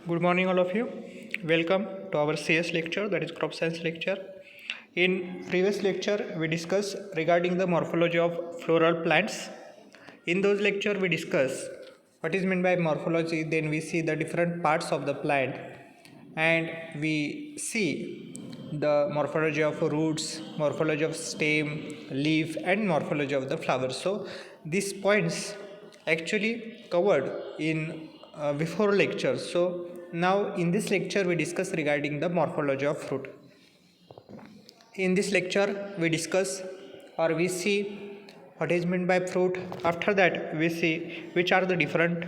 Good morning, all of you. Welcome to our CS lecture, that is crop science lecture. In previous lecture, we discussed regarding the morphology of floral plants. In those lecture, we discuss what is meant by morphology. Then we see the different parts of the plant, and we see the morphology of roots, morphology of stem, leaf, and morphology of the flower. So these points actually covered in before lecture. So now in this lecture we discuss regarding the morphology of fruit. In this lecture we discuss or we see what is meant by fruit. After that we see which are the different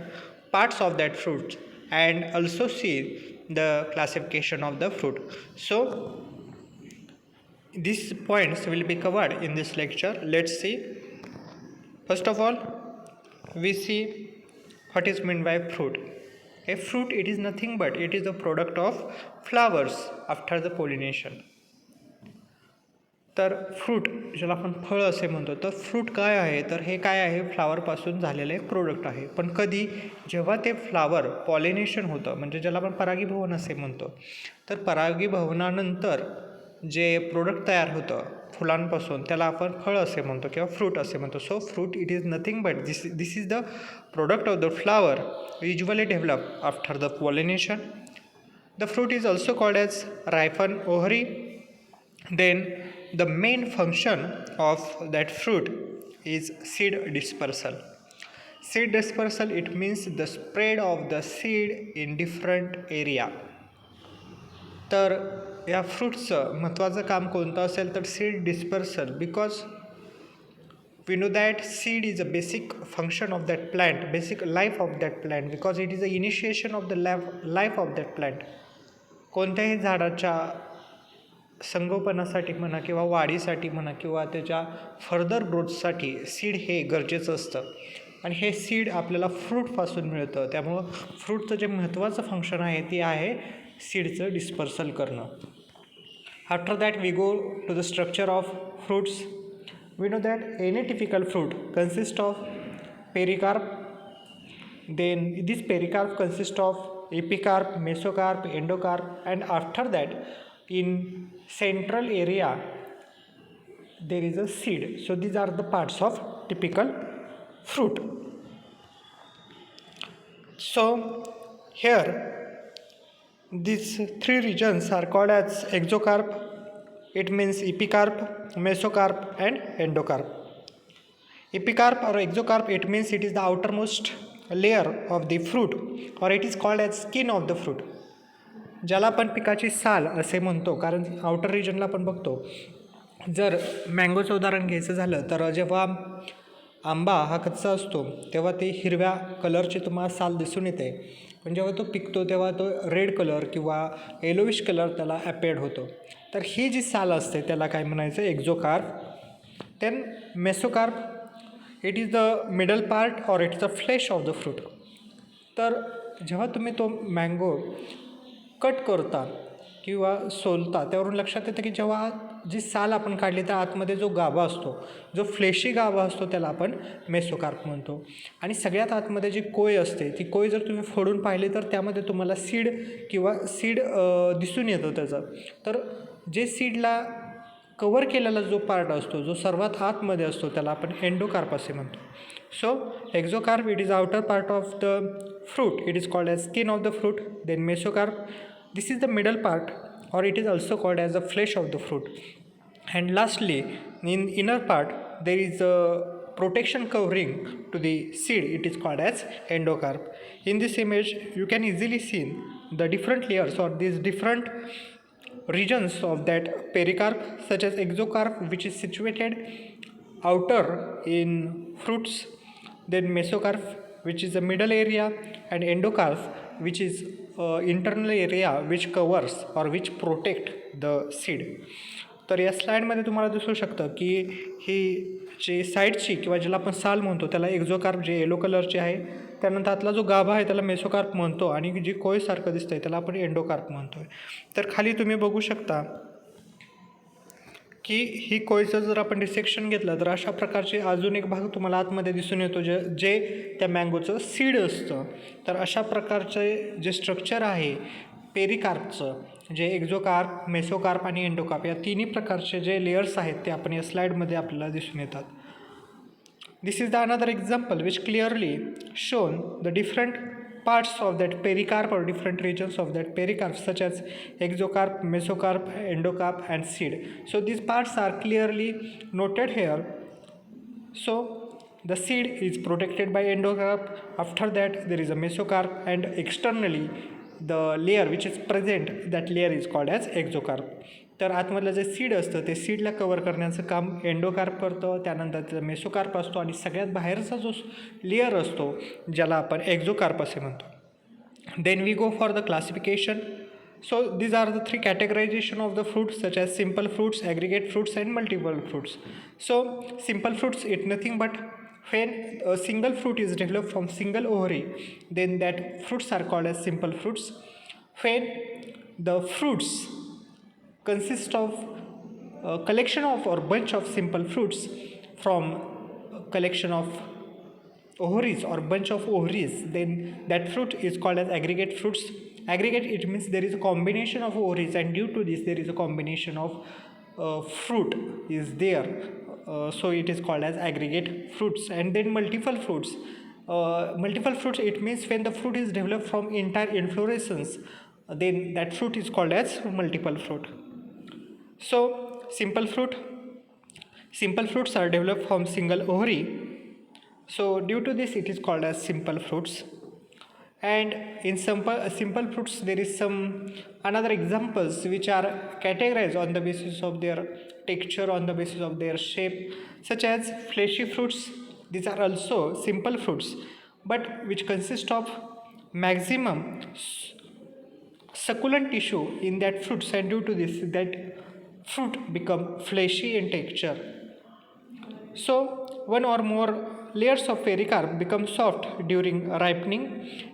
parts of that fruit and also see the classification of the fruit. So these points will be covered in this lecture. Let's see. First of all, we see what is meant by fruit. A fruit, it is nothing but it is the product of flowers after the pollination. तर fruit ज्याला आपण फळ असे म्हणतो, तर fruit काय आहे, तर हे काय आहे, फ्लावरपासून झालेलं एक प्रोडक्ट आहे. पण कधी जेव्हा ते फ्लावर पॉलिनेशन होतं, म्हणजे ज्याला आपण परागीभवन असे म्हणतो, तर परागीभवनानंतर जे प्रोडक्ट तयार होतं फुलांपासून त्याला आपण फळ असे म्हणतो किंवा फ्रूट असे म्हणतो. So fruit it is nothing but this is the product of the flower usually develop after the pollination. The fruit is also called as ripen ovary. Then the main function of that fruit is seed dispersal. Seed dispersal, it means the spread of the seed in different area. तर या फ्रूटचं महत्त्वाचं काम कोणतं असेल तर seed dispersal, because we know that seed is a basic function of that plant, basic life of that plant, because it is the initiation of the life of that plant. कोणत्याही झाडाच्या संगोपनासाठी म्हणा किंवा वाढीसाठी म्हणा किंवा त्याच्या फर्दर ग्रोथसाठी सीड हे गरजेचं असतं आणि हे सीड आपल्याला फ्रूटपासून मिळतं. त्यामुळं फ्रूटचं जे महत्त्वाचं फंक्शन आहे ते आहे सीडचं डिस्पर्सल करणं. After that we go to the structure of fruits. We know that any typical fruit consist of pericarp. Then this pericarp consist of epicarp, mesocarp, endocarp, and after that in central area there is a seed. So these are the parts of typical fruit. So here these three regions are called as exocarp. It means epicarp, mesocarp, and endocarp. Epicarp or exocarp, it means it is the outermost layer of the fruit, or it is called as skin of the fruit. ज्याला आपण पिकाची साल असे म्हणतो, कारण outer रिजनला आपण बघतो. जर मँगोचं उदाहरण घ्यायचं झालं तर जेव्हा आंबा हा कच्चा असतो तेव्हा ते हिरव्या कलरची तुम्हाला साल दिसून येते, पण जेव्हा तो पिकतो तेव्हा तो रेड कलर किंवा येलोविश कलर त्याला ॲपेड होतो. तर ही जी साल असते त्याला काय म्हणायचं, exocarp. Then mesocarp, it is the middle part or it's the flesh of the fruit. तर जेव्हा तुम्ही तो मँगो कट करता किंवा सोलता त्यावरून लक्षात येतं की जेव्हा जी साल आपण काढली त्या आतमध्ये जो गाभा असतो, जो फ्लेशी गाभा असतो त्याला आपण मेसोकार्प म्हणतो. आणि सगळ्यात आतमध्ये जी कोय असते ती कोय जर तुम्ही फोडून पाहिली तर त्यामध्ये तुम्हाला सीड दिसून येतं त्याचं. तर जे सीडला कवर केलेला जो पार्ट असतो, जो सर्वात आतमध्ये असतो, त्याला आपण एंडोकार्प असे म्हणतो. So exocarp, it is outer part of the fruit, it is called as skin of the fruit. Then mesocarp, this is the middle part, or it is also called as the flesh of the fruit. And lastly, in inner part there is a protection covering to the seed, it is called as endocarp. In this image you can easily see the different layers or these different regions of that pericarp, such as exocarp, which is situated outer in fruits. Then mesocarp, which is the middle area, and endocarp, which is internal area which covers or which protect the seed. तर या स्लाईडमध्ये तुम्हाला दिसू शकतं की ही जी साईडची किंवा ज्याला आपण साल म्हणतो त्याला एक्झोकार्प जे येलो कलरची आहे, त्यानंतर आतला जो गाभा आहे त्याला मेसोकार्प म्हणतो आणि जी कोयसारखं दिसतंय त्याला आपण एंडोकार्प म्हणतो. तर खाली तुम्ही बघू शकता की ही कोयचं जर आपण डिसेक्शन घेतलं तर अशा प्रकारचे अजून एक भाग तुम्हाला आतमध्ये दिसून येतो जे त्या मँगोचं सीड असतं. तर अशा प्रकारचे जे स्ट्रक्चर आहे पेरिकार्पचं, जे एक्झोकार्प, मेसोकार्प आणि एंडोकार्प या तिन्ही प्रकारचे जे लेयर्स आहेत ते आपण या स्लाईडमध्ये आपल्याला दिसून येतात. This is the another example which clearly shown the different parts of that pericarp or different regions of that pericarp such as exocarp, mesocarp, endocarp and seed. So these parts are clearly noted here. So the seed is protected by endocarp. After that there is a mesocarp and externally the layer which is present, that layer is called as exocarp. तर आतमधलं जे seed असतं ते सीडला cover करण्याचं काम endocarp करतं. त्यानंतर त्याचा mesocarp असतो आणि सगळ्यात बाहेरचा जो लेयर असतो ज्याला आपण एक्झोकार्प असे म्हणतो. Then we go for the classification. So these are the 3 categorization of the fruits such as simple fruits, aggregate fruits and multiple fruits. So simple fruits it nothing but when a single fruit is developed from single ovary, then that fruits are called as simple fruits. When the fruits consist of a collection of or bunch of simple fruits from a collection of ovaries or bunch of ovaries, then that fruit is called as aggregate fruits. Aggregate, it means there is a combination of ovaries, and due to this there is a combination of fruit is there. So it is called as aggregate fruits. And then multiple fruits. Multiple fruits, it means when the fruit is developed from entire inflorescence, then that fruit is called as multiple fruit. So simple fruits are developed from single ovary. So due to this it is called as simple fruits. And in simple fruits there is some another examples which are categorized on the basis of their texture, on the basis of their shape, such as fleshy fruits. These are also simple fruits but which consist of maximum succulent tissue in that fruits, and due to this that fruit become fleshy in texture. So one or more layers of pericarp become soft during ripening,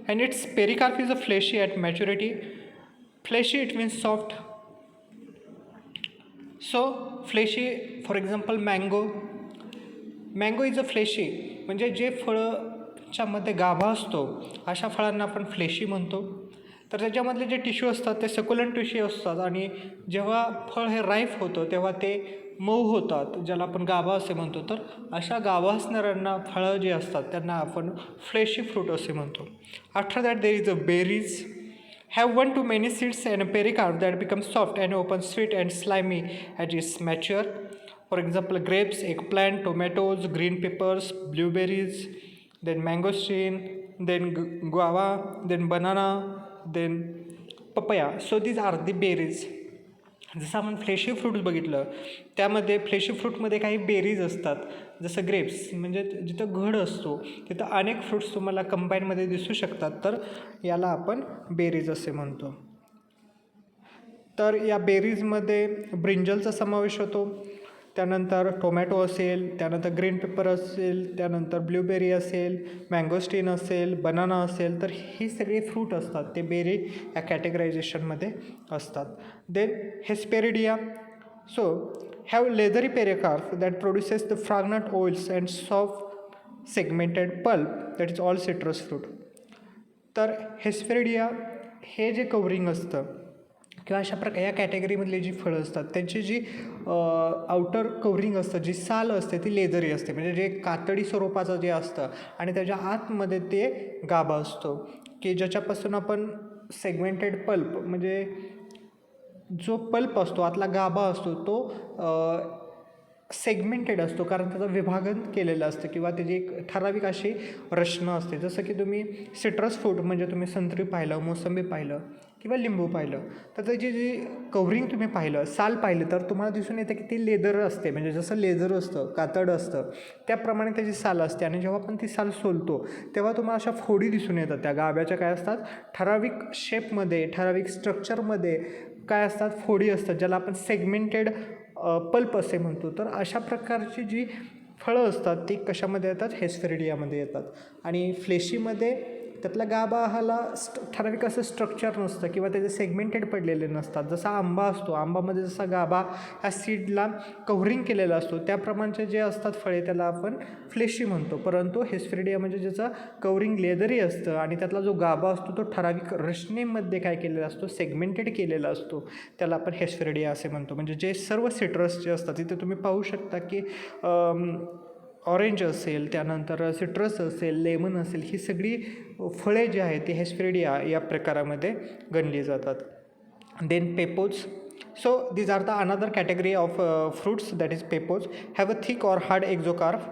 and its pericarp is a fleshy at maturity. Fleshy, it means soft. So fleshy, for example mango is a fleshy, म्हणजे जे फळाच्या मध्ये गाभा असतो अशा फळांना आपण fleshy म्हणतो. तर त्याच्यामधले जे टिश्यू असतात ते सकुलंट टिश्यू असतात आणि जेव्हा फळ हे राईप होतं तेव्हा ते मऊ होतात, ज्याला आपण गाभा असे म्हणतो. तर अशा गाभा असणाऱ्यांना फळं जी असतात त्यांना आपण फ्लेशी फ्रूट असे म्हणतो. After that there is a बेरीज, have one to many seeds and a pericarp that becomes soft and open, sweet and slimy as it's mature. For example, grapes, eggplant, tomatoes, green peppers, blueberries, then mangosteen, then guava, then banana, then papaya. So these are the berries. जसं आपण fleshy fruits बघितलं त्यामध्ये fleshy फ्रूटमध्ये काही बेरीज असतात, जसं grapes म्हणजे जिथं घड असतो तिथं अनेक फ्रूट्स तुम्हाला कंबाईनमध्ये दिसू शकतात, तर याला आपण बेरीज असे म्हणतो. तर या बेरीजमध्ये ब्रिंजलचा समावेश होतो, त्यानंतर टोमॅटो असेल, त्यानंतर ग्रीन पेपर असेल, त्यानंतर ब्ल्यूबेरी असेल, मँगोस्टीन असेल, बनाना असेल. तर ही सगळी फ्रूट असतात ते बेरी या कॅटेगरायझेशनमध्ये असतात. Then hesperidia, so have leathery pericarp that produces the fragrant oils and soft segmented pulp that is all citrus fruit. तर हेस्पेरिडिया हे जे कवरिंग असतं किंवा अशा प्रकारे या कॅटेगरीमधली जी फळं असतात त्यांची जी आउटर कवरिंग असतं, जी साल असते ती लेदरी असते, म्हणजे जे कातडी स्वरूपाचं जे असतं आणि त्याच्या आतमध्ये ते गाभा असतो की ज्याच्यापासून आपण सेगमेंटेड पल्प म्हणजे जो पल्प असतो आतला गाभा असतो तो सेगमेंटेड असतो, कारण त्याचं विभागन केलेलं असतं किंवा त्याची एक ठराविक अशी रचना असते. जसं की तुम्ही सिट्रस फ्रूट म्हणजे तुम्ही संत्री पाहिलं, मोसंबी पाहिलं किंवा लिंबू पाहिलं तर त्याची जी कव्हरिंग तुम्ही पाहिलं, साल पाहिलं तर तुम्हाला दिसून येतं की ती लेदर असते, म्हणजे जसं लेदर असतं, कातड असतं त्याप्रमाणे त्याची साल असते. आणि जेव्हा आपण ती साल सोलतो तेव्हा तुम्हाला अशा फोडी दिसून येतात. त्या गाभ्याच्या काय असतात, ठराविक शेपमध्ये, ठराविक स्ट्रक्चरमध्ये काय असतात, फोडी असतात, ज्याला आपण सेगमेंटेड पल्प असे म्हणतो. तर अशा प्रकारची जी फळं असतात ती कशामध्ये येतात, हेस्पेरिडियामध्ये येतात. आणि फ्लेशीमध्ये त्यातला गाभा ह्याला ठराविक असं स्ट्रक्चर नसतं किंवा त्याचे सेगमेंटेड पडलेले नसतात. जसा आंबा असतो, आंबामध्ये जसा गाभा ह्या सीडला कव्हरिंग केलेला असतो, त्याप्रमाणचे जे असतात फळे त्याला आपण फ्लेशी म्हणतो. परंतु हेस्पेरिडिया म्हणजे ज्याचं कव्हरिंग लेदरी असतं आणि त्यातला जो गाभा असतो तो ठराविक रचनेमध्ये काय केलेला असतो, सेगमेंटेड केलेला असतो, त्याला आपण हेस्पेरिडिया असे म्हणतो. म्हणजे जे सर्व सिट्रस जे असतात तिथे तुम्ही पाहू शकता की ऑरेंज असेल, त्यानंतर सिट्रस असेल, लेमन असेल, ही सगळी फळे जी आहेत ती हेस्पेरिडिया या प्रकारामध्ये गणली जातात. Then pepos. So these are the another category of fruits, that is peppos, have a thick or hard exocarp,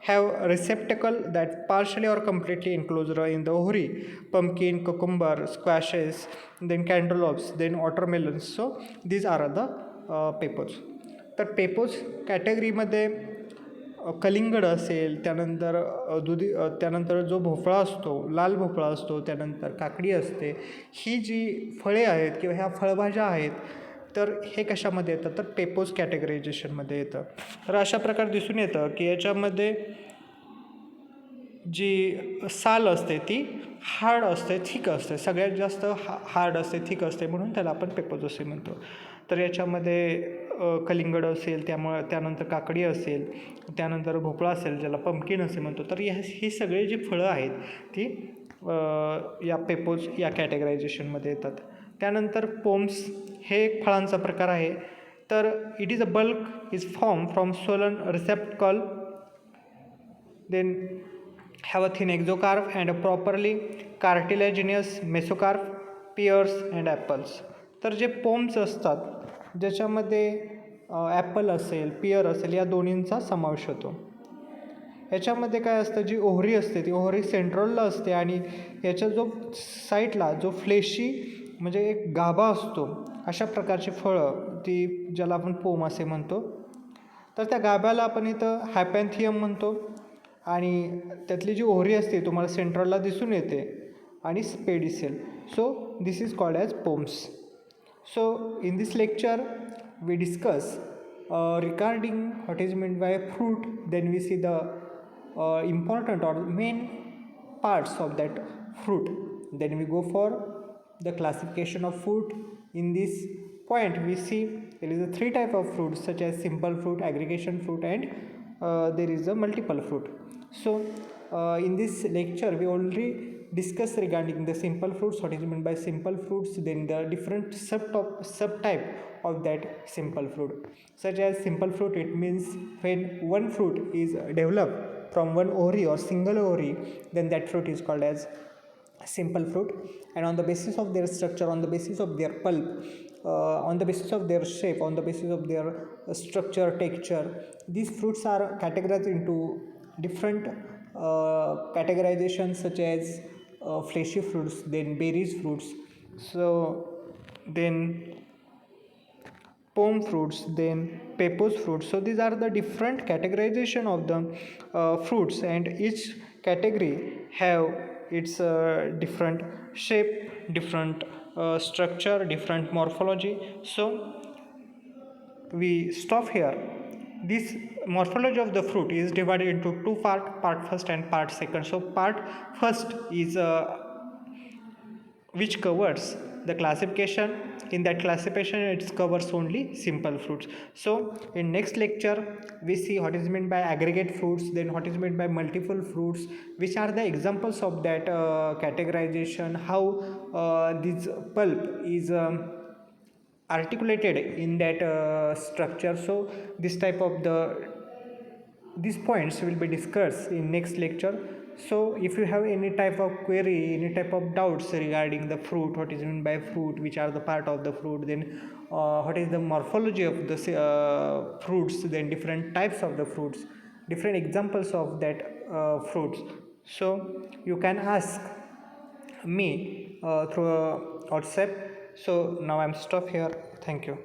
have receptacle that partially or completely enclosed in the ovary, pumpkin, cucumber, squashes, then cantaloupes, then watermelons. So these are the peppos. तर पेपोज कॅटेगरीमध्ये कलिंगड असेल, त्यानंतर त्यानंतर जो भोपळा असतो, लाल भोपळा असतो, त्यानंतर काकडी असते, ही जी फळे आहेत किंवा ह्या फळभाज्या आहेत तर हे कशामध्ये येतं तर पेपोज कॅटेगरायझेशनमध्ये येतं. तर अशा प्रकारे दिसून येतं की याच्यामध्ये जी साल असते ती हार्ड असते, थिक असते, सगळ्यात जास्त हार्ड असते, थिक असते, म्हणून त्याला आपण पेपोज असे म्हणतो. तर याच्यामध्ये कलिंगड असेल, त्यानंतर काकडी असेल, त्यानंतर भोपळा असेल ज्याला पंपकिन असे म्हणतो. तर ही सगळी जी फळं आहेत ती या पेपोज या कॅटेगरायझेशनमध्ये येतात. त्यानंतर पोम्स हे एक फळांचा प्रकार आहे. तर it is a bulk is form from swollen receptacle, then have a thin exocarp and a properly cartilaginous mesocarp, pears and apples. तर जे पोम्स असतात ज्याच्यामध्ये ॲपल असेल, पियर असेल, या दोन्हींचा समावेश होतो. याच्यामध्ये काय असतं, जी ओहरी असते ती ओहरी सेंट्रलला असते आणि याच्या जो साईडला जो फ्लेशी म्हणजे एक गाभा असतो, अशा प्रकारची फळं ती ज्याला आपण पोम असे म्हणतो. तर त्या गाभ्याला आपण इथं हायपॅन्थियम म्हणतो आणि त्यातली जी ओहरी असते तुम्हाला सेंट्रलला दिसून येते आणि pedicel. So this is called as pomes. So in this lecture we discuss regarding what is meant by fruit, then we see the important or main parts of that fruit, then we go for the classification of fruit. In this point we see there is a three type of fruits such as simple fruit, aggregation fruit and there is a multiple fruit. So in this lecture we already discuss regarding the simple fruits, what is meant by simple fruits, then the different subtype of that simple fruit. Such as simple fruit, it means when one fruit is developed from one ovary or single ovary, then that fruit is called as simple fruit. And on the basis of their structure, on the basis of their pulp, on the basis of their shape, on the basis of their structure, texture, these fruits are categorized into different categorizations such as fleshy fruits, then berries fruits, so then pome fruits, then peppos fruits. So these are the different categorization of the fruits, and each category have its different shape, different structure, different morphology. So we stop here. This morphology of the fruit is divided into two parts, part first and part second. So part first is which covers the classification. In that classification it covers only simple fruits. So in next lecture we see what is meant by aggregate fruits, then what is meant by multiple fruits, which are the examples of that categorization, how this pulp is articulated in that structure. So this type of these points will be discussed in next lecture. So if you have any type of query, any type of doubts regarding the fruit, what is meant by fruit, which are the part of the fruit, then what is the morphology of the fruits, then different types of the fruits, different examples of that fruits, so you can ask me through WhatsApp. So now I'm stop here. Thank you.